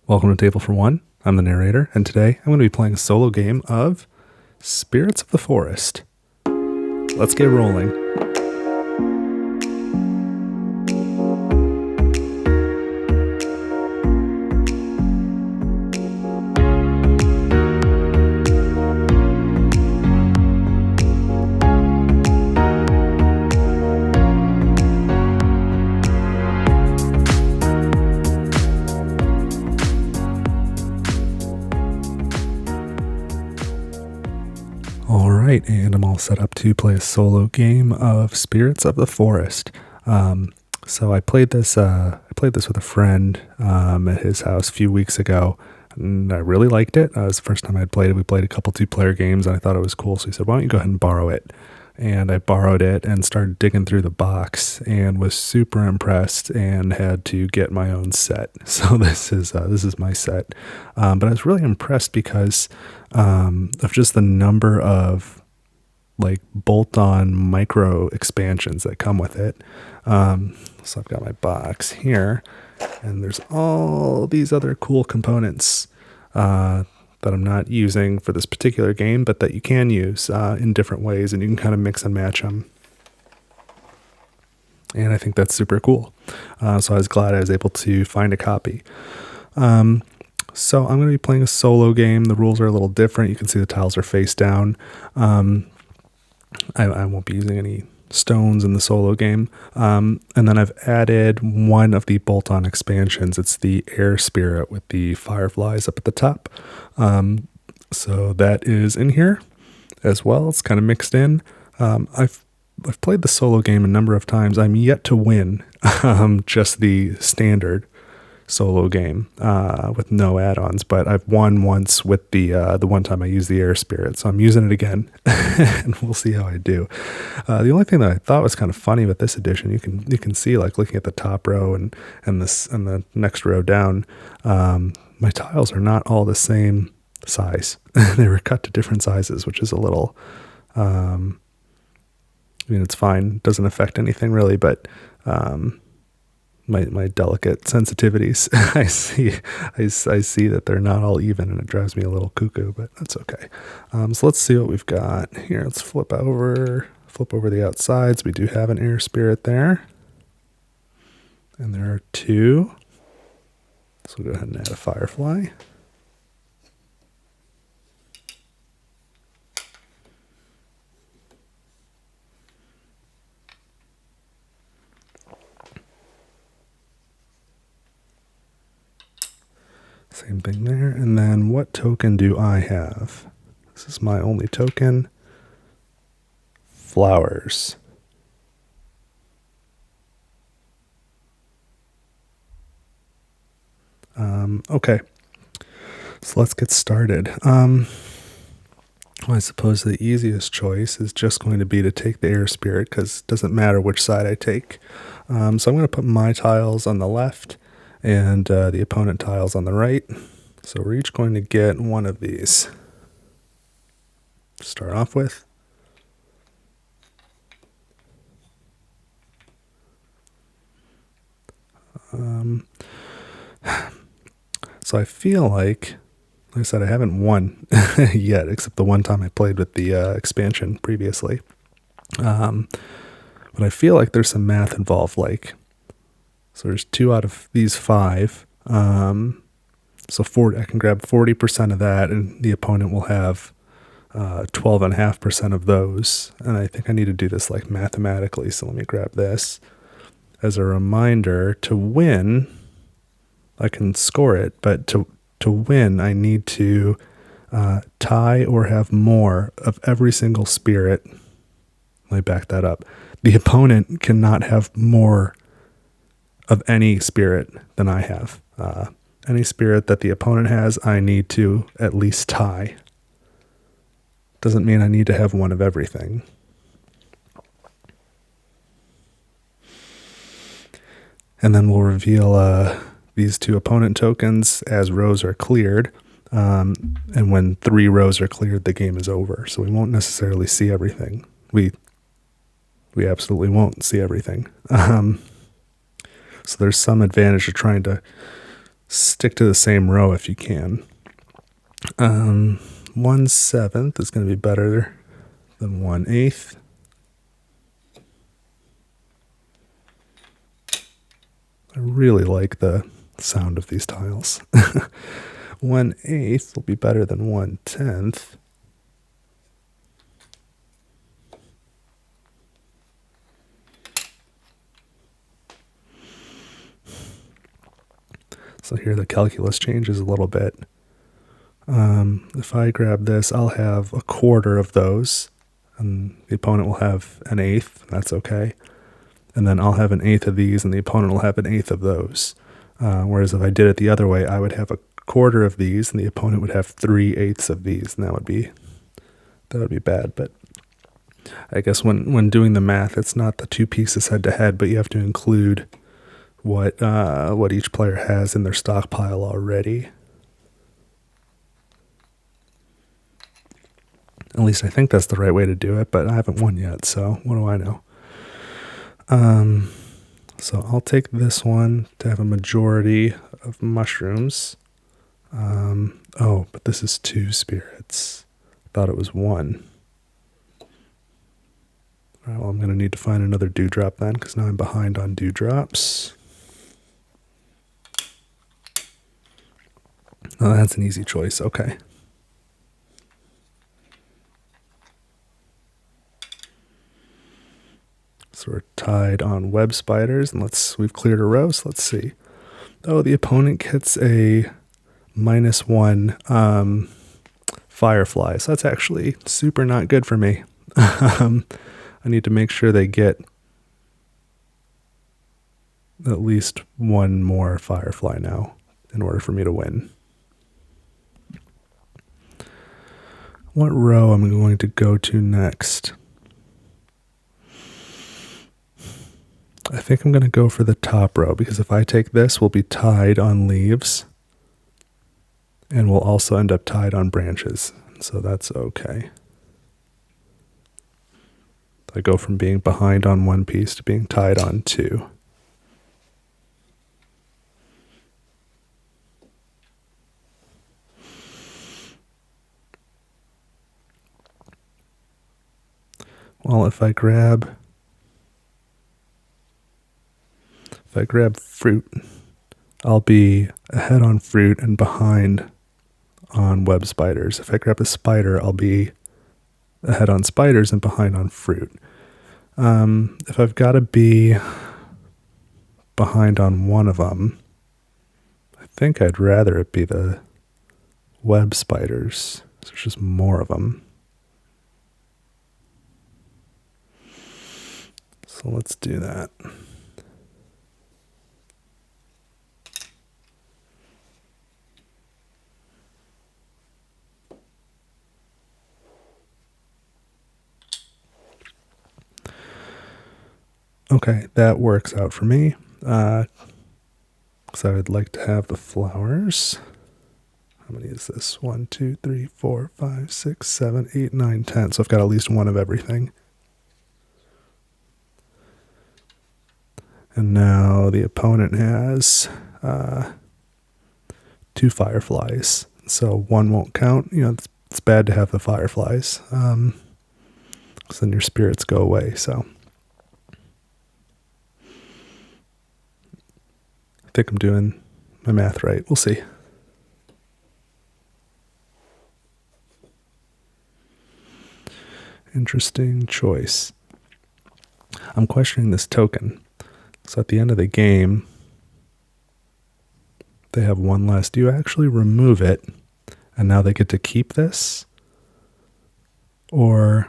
Welcome to Table for One. I'm the narrator, and today I'm going to be playing a solo game of Spirits of the Forest. Let's get rolling. Alright, and I'm all set up to play a solo game of Spirits of the Forest. So I played this with a friend at his house a few weeks ago, and I really liked it. It was the first time I'd played it. We played a couple 2-player games, and I thought it was cool, so he said, why don't you go ahead and borrow it? And I borrowed it and started digging through the box and was super impressed and had to get my own set. So this is my set. But I was really impressed because of just the number of like bolt-on micro expansions that come with it. So I've got my box here, and there's all these other cool components that I'm not using for this particular game, but that you can use in different ways, and you can kind of mix and match them. And I think that's super cool. So I was glad I was able to find a copy. So I'm going to be playing a solo game. The rules are a little different. You can see the tiles are face down. I won't be using any stones in the solo game. And then I've added one of the bolt-on expansions. It's the air spirit with the fireflies up at the top. So that is in here as well. It's kind of mixed in. I've played the solo game a number of times. I'm yet to win just the standard solo game with no add-ons, but I've won once with the one time I used the air spirit, so I'm using it again and we'll see how I do. The only thing that I thought was kind of funny with this edition, you can see, like, looking at the top row and the next row down, my tiles are not all the same size. They were cut to different sizes, which is a little it's fine, it doesn't affect anything really, but my delicate sensitivities, I see that they're not all even, and it drives me a little cuckoo, but that's okay. So let's see what we've got here. Let's flip over the outsides. We do have an air spirit there, and there are two. So we'll go ahead and add a firefly. Same thing there. And then what token do I have? This is my only token. Flowers. Okay. So let's get started. Well, I suppose the easiest choice is just going to be to take the air spirit, because it doesn't matter which side I take. So I'm going to put my tiles on the left and the opponent tiles on the right. So we're each going to get one of these to start off with. So I feel like I said, I haven't won yet, except the one time I played with the expansion previously. But I feel like there's some math involved, so there's 2 out of these 5. So I can grab 40% of that, and the opponent will have 12.5% of those. And I think I need to do this like mathematically. So let me grab this as a reminder. To win, I can score it, but to win, I need to tie or have more of every single spirit. Let me back that up. The opponent cannot have more of any spirit than I have. Any spirit that the opponent has, I need to at least tie. Doesn't mean I need to have one of everything. And then we'll reveal these 2 opponent tokens as rows are cleared. And when 3 rows are cleared, the game is over. So we won't necessarily see everything. We absolutely won't see everything. So there's some advantage to trying to stick to the same row if you can. 1/7 is going to be better than 1/8. I really like the sound of these tiles. 1/8 will be better than 1/10. So here the calculus changes a little bit. If I grab this, I'll have 1/4 of those, and the opponent will have 1/8. That's okay. And then I'll have 1/8 of these, and the opponent will have 1/8 of those. Whereas if I did it the other way, I would have 1/4 of these, and the opponent would have 3/8 of these, and that would be bad. But I guess when doing the math, it's not the two pieces head to head, but you have to include what each player has in their stockpile already. At least I think that's the right way to do it, but I haven't won yet, so what do I know? So I'll take this one to have a majority of mushrooms. Oh, but this is 2 spirits. I thought it was 1. All right, well, I'm going to need to find another dewdrop then, because now I'm behind on dewdrops. Oh, that's an easy choice. Okay. So we're tied on web spiders, and we've cleared a row, so let's see. Oh, the opponent gets a -1 Firefly, so that's actually super not good for me. I need to make sure they get at least 1 more Firefly now in order for me to win. What row am I going to go to next? I think I'm going to go for the top row, because if I take this, we'll be tied on leaves, and we'll also end up tied on branches, so that's okay. I go from being behind on 1 piece to being tied on 2. Well, if I grab fruit, I'll be ahead on fruit and behind on web spiders. If I grab a spider, I'll be ahead on spiders and behind on fruit. If I've got to be behind on one of them, I think I'd rather it be the web spiders. So there's just more of them. So let's do that. Okay, that works out for me. So I would like to have the flowers. How many is this? 1, 2, 3, 4, 5, 6, 7, 8, 9, 10. So I've got at least one of everything. And now the opponent has 2 fireflies. So 1 won't count. You know, it's bad to have the fireflies. Because then your spirits go away. So I think I'm doing my math right. We'll see. Interesting choice. I'm questioning this token. So at the end of the game, they have 1 less. Do you actually remove it and now they get to keep this? Or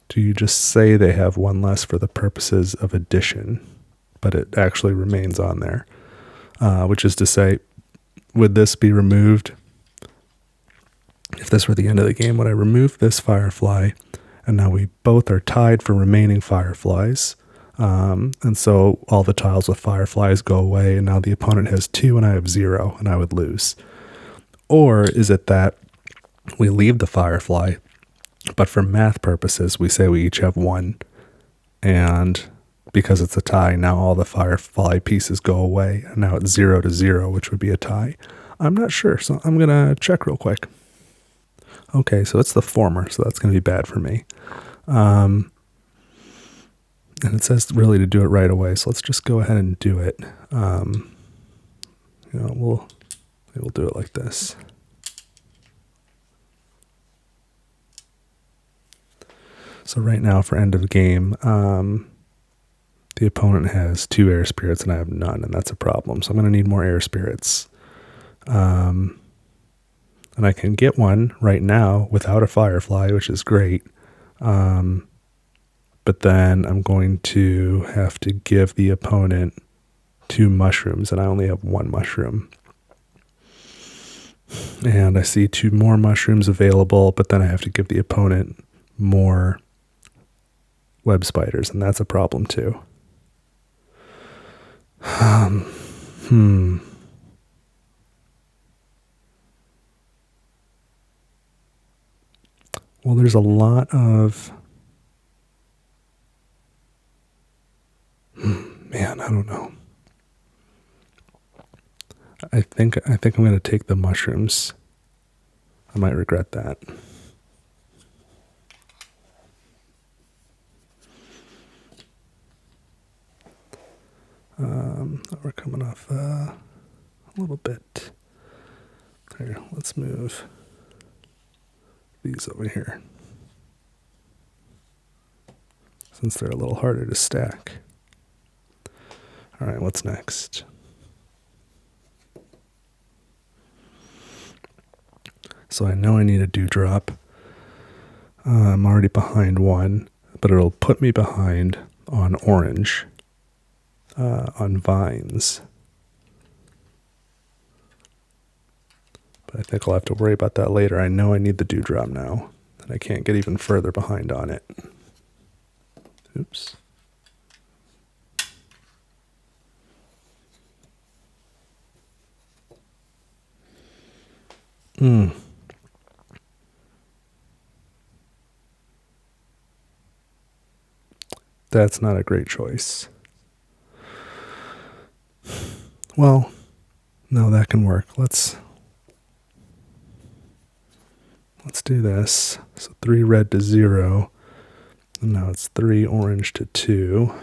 do you just say they have 1 less for the purposes of addition, but it actually remains on there? Which is to say, would this be removed? If this were the end of the game, would I remove this firefly? And now we both are tied for remaining fireflies. And so all the tiles with fireflies go away, and now the opponent has 2 and I have 0, and I would lose. Or is it that we leave the firefly, but for math purposes, we say we each have 1, and because it's a tie, now all the Firefly pieces go away, and now it's 0-0, which would be a tie. I'm not sure, so I'm going to check real quick. Okay, so it's the former, so that's going to be bad for me. And it says really to do it right away, so let's just go ahead and do it. We'll do it like this. So right now for end of game, the opponent has 2 air spirits and I have none, and that's a problem. So I'm going to need more air spirits. And I can get one right now without a Firefly, which is great. But then I'm going to have to give the opponent 2 mushrooms, and I only have 1 mushroom. And I see 2 more mushrooms available, but then I have to give the opponent more web spiders, and that's a problem too. Well, there's a lot of... Man, I don't know. I think I'm going to take the mushrooms. I might regret that. We're coming off a little bit. Here, let's move these over here, since they're a little harder to stack. All right, what's next? So I know I need a dewdrop. I'm already behind 1, but it'll put me behind on orange, on vines. But I think I'll have to worry about that later. I know I need the dewdrop now, and I can't get even further behind on it. Oops. That's not a great choice. Well, no, that can work. Let's do this. So 3 red to 0. And now it's 3 orange to 2.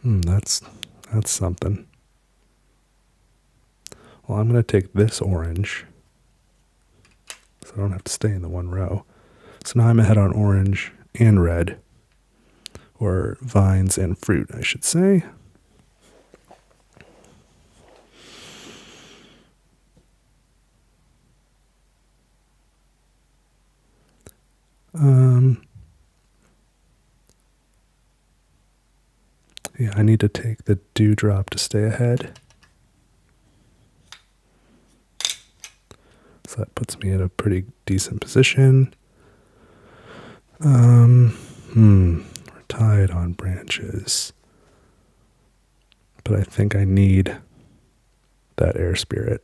That's something. Well, I'm going to take this orange, so I don't have to stay in the 1 row. So now I'm ahead on orange and red, or vines and fruit, I should say. Yeah, I need to take the dewdrop to stay ahead. So that puts me in a pretty decent position. We're tied on branches. But I think I need that air spirit.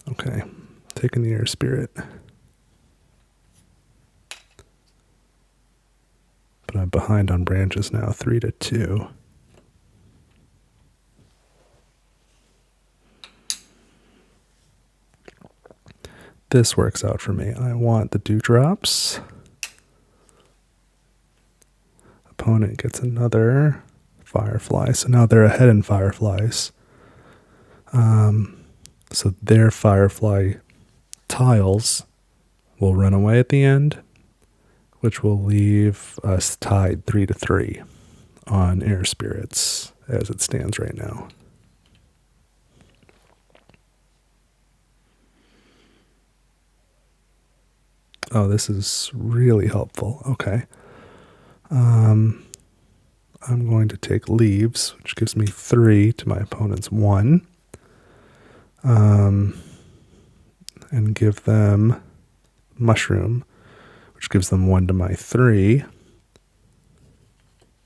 Okay, taking the air spirit. But I'm behind on branches now, 3 to 2. This works out for me. I want the dewdrops. Opponent gets another Firefly. So now they're ahead in Fireflies. So their Firefly tiles will run away at the end, which will leave us tied 3 to 3 on air spirits as it stands right now. Oh, this is really helpful. Okay. I'm going to take leaves, which gives me 3 to my opponent's 1. and give them mushroom, which gives them 1 to my 3.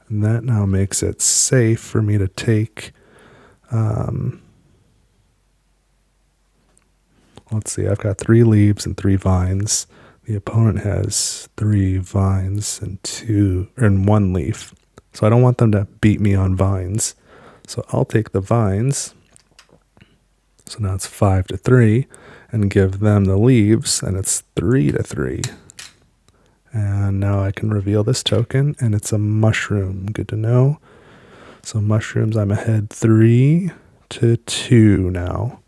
And that now makes it safe for me to take, let's see, I've got 3 leaves and 3 vines. The opponent has 3 vines and 1 leaf. So I don't want them to beat me on vines. So I'll take the vines. So now it's 5 to 3 and give them the leaves, and it's 3 to 3. And now I can reveal this token, and it's a mushroom. Good to know. So mushrooms, I'm ahead 3 to 2 now.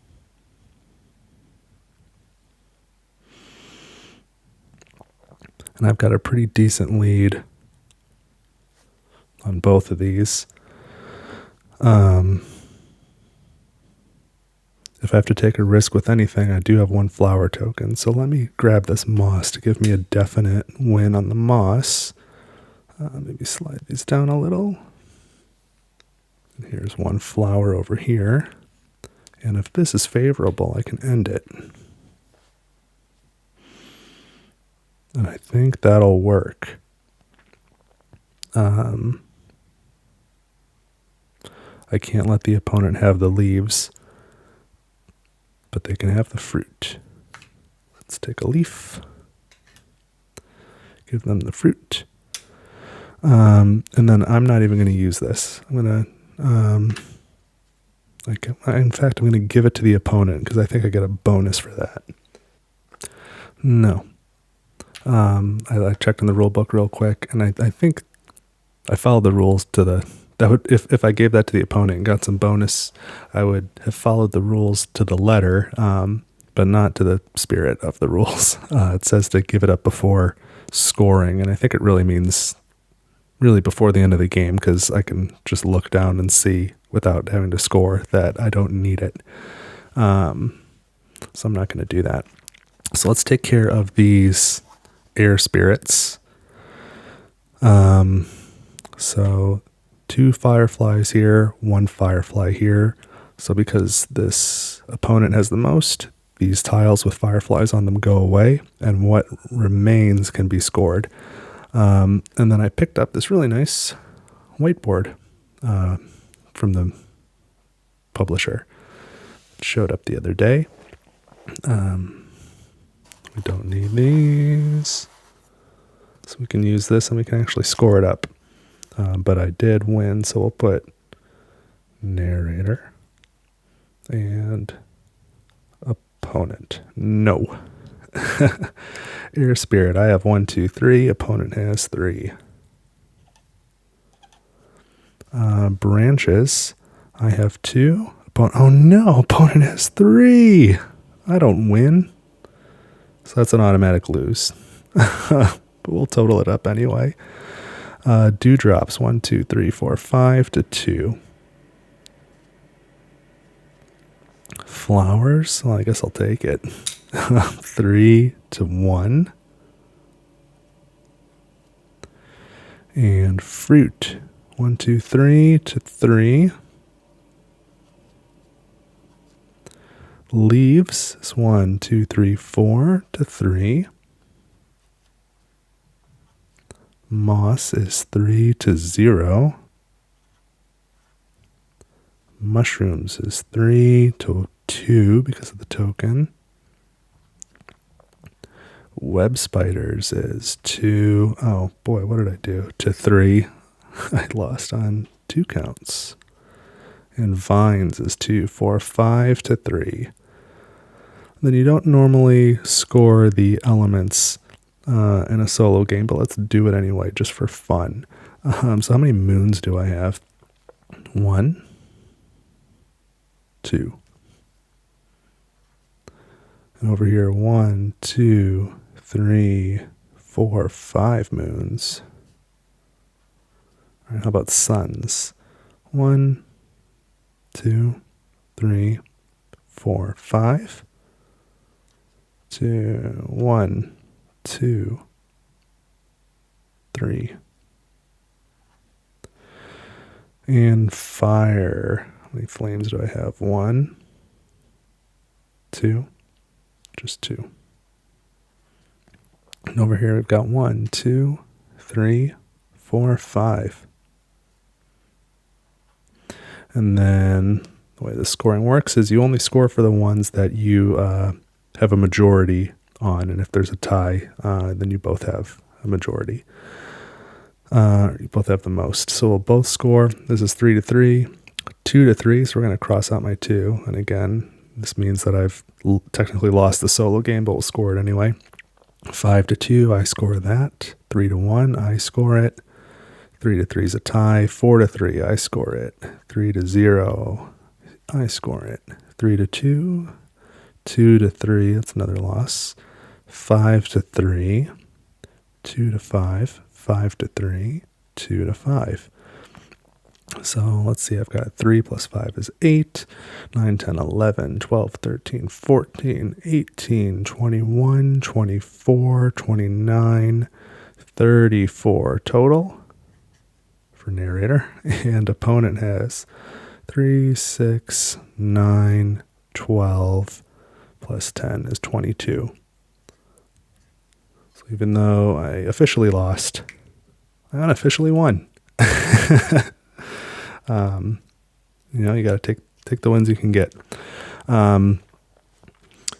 And I've got a pretty decent lead on both of these. If I have to take a risk with anything, I do have 1 flower token. So let me grab this moss to give me a definite win on the moss. Maybe slide these down a little. And here's 1 flower over here. And if this is favorable, I can end it. And I think that'll work. I can't let the opponent have the leaves, but they can have the fruit. Let's take a leaf. Give them the fruit. And then I'm not even going to use this. I'm going to, in fact, I'm going to give it to the opponent because I think I get a bonus for that. No. I checked in the rule book real quick, and I think I followed the rules to the... If I gave that to the opponent and got some bonus, I would have followed the rules to the letter, but not to the spirit of the rules. It says to give it up before scoring, and I think it really means really before the end of the game, because I can just look down and see without having to score that I don't need it. So I'm not going to do that. So let's take care of these air spirits. So 2 fireflies here, 1 firefly here. So because this opponent has the most, these tiles with fireflies on them go away, and what remains can be scored. And then I picked up this really nice whiteboard from the publisher. It showed up the other day. We don't need these. So we can use this and we can actually score it up. But I did win, so we'll put narrator and opponent. No. Air spirit, I have 1, 2, 3. Opponent has 3. Branches, I have 2. Oh no, opponent has 3. I don't win. So that's an automatic lose. But we'll total it up anyway. Dewdrops, 1, 2, 3, 4, 5 to 2. Flowers, well, I guess I'll take it. 3 to 1. And fruit, 1, 2, 3 to 3. Leaves is 1, 2, 3, 4 to 3. Moss is 3 to 0. Mushrooms is 3 to 2 because of the token. Web spiders is 2. Oh boy, what did I do? To 3. I lost on 2 counts. And vines is 2, 4, 5 to 3. Then you don't normally score the elements in a solo game, but let's do it anyway, just for fun. So how many moons do I have? 1, 2. And over here, 1, 2, 3, 4, 5 moons. All right, how about suns? 1, 2, 3, 4, 5. 2, 1, 2, 3. And fire. How many flames do I have? 1, 2, just 2. And over here we've got 1, 2, 3, 4, 5. And then the way the scoring works is you only score for the ones that you have a majority on, and if there's a tie, then you both have a majority. You both have the most. So we'll both score. This is 3 to 3, 2 to 3. So we're going to cross out my 2. And again, this means that I've technically lost the solo game, but we'll score it anyway. 5 to 2, I score that. 3 to 1, I score it. 3 to 3 is a tie. 4 to 3, I score it. 3 to 0, I score it. 3 to 2, 2 to 3, that's another loss. 5 to 3, 2 to 5, 5 to 3, 2 to 5. So let's see, I've got 3 plus 5 is 8, 9, 10, 11, 12, 13, 14, 18, 21, 24, 29, 34 total for narrator. And opponent has 3, 6, 9, 12, plus 10 is 22. So even though I officially lost, I unofficially won. You got to take the wins you can get.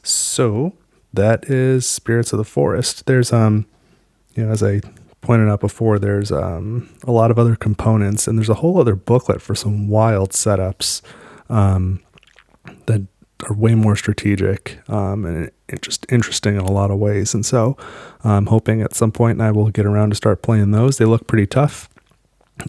So that is Spirits of the Forest. There's as I pointed out before, there's a lot of other components, and there's a whole other booklet for some wild setups that are way more strategic and just interesting in a lot of ways. And so I'm hoping at some point I will get around to start playing those. They look pretty tough.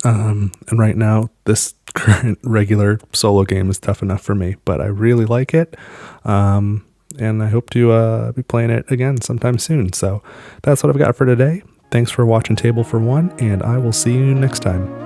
And right now, this current regular solo game is tough enough for me, but I really like it. And I hope to be playing it again sometime soon. So that's what I've got for today. Thanks for watching Table for One, and I will see you next time.